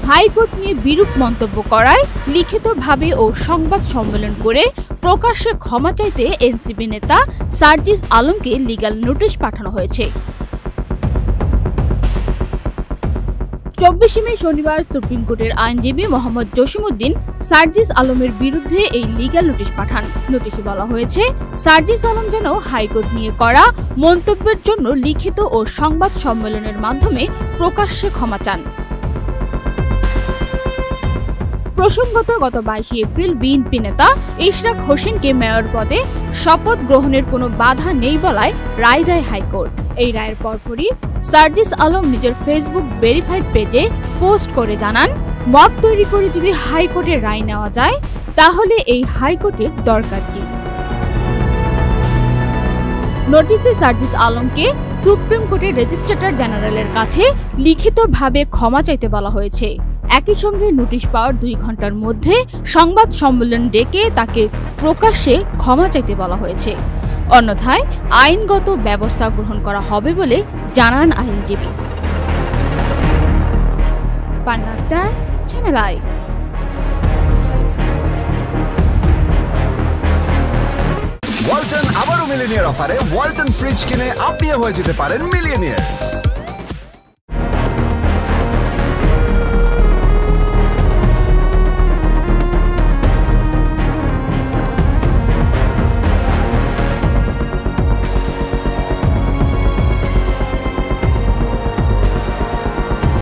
High court নিয়ে বিরূপ মন্তব্য করায় লিখিতভাবে ও সংবাদ সম্মেলন করে প্রকাশ্যে ক্ষমা চাইতে এনসিপি নেতা সার্জিস আলমকে লিগ্যাল নোটিশ পাঠানো হয়েছে। 24 মে শনিবার সুপ্রিম কোর্টের আইনজীবী মোহাম্মদ জসিমউদ্দিন সার্জিস আলমের বিরুদ্ধে এই লিগ্যাল নোটিশ পাঠান। নোটিশে বলা হয়েছে, সার্জিস আলম যেন হাইকোর্ট নিয়ে করা মন্তব্যের জন্য লিখিত ও সংবাদ সম্মেলনের মাধ্যমে প্রকাশ্যে ক্ষমা চান। প্রসঙ্গত গত 22 এপ্রিল বিএনপি নেতা ইশরাক হোসেনকে মেয়র পদে শপথ গ্রহণের কোনো বাধা নেই বলায় রায় দেয় হাইকোর্ট। এই রায়ের পরপরই সার্জিস আলম নিজের ফেসবুক ভেরিফাইড পেজে পোস্ট করে জানান, মব তৈরি করে যদি হাইকোর্টের রায় নেওয়া যায় তাহলে এই হাইকোর্টের দরকার কি। নোটিশে সার্জিস আলমকে সুপ্রিম কোর্টের রেজিস্ট্রার জেনারেলের কাছে লিখিতভাবে ক্ষমা চাইতে বলা হয়েছে। একই সঙ্গে নোটিশ পাওয়ার 2 ঘন্টার মধ্যে সংবাদ সম্মেলন ডেকে তাকে প্রকাশ্যে ক্ষমা চাইতে বলা হয়েছে। অন্যথায় আইনগত ব্যবস্থা গ্রহণ করা হবে বলে জানান আইনজীবী। পান্নাটা চ্যানেল আই। ওয়ালটন আবারও মিলিনিয়ার অফারে ওয়ালটন ফ্রিজ কিনে আপনিও হয়ে যেতে পারেন মিলিয়নিয়ার।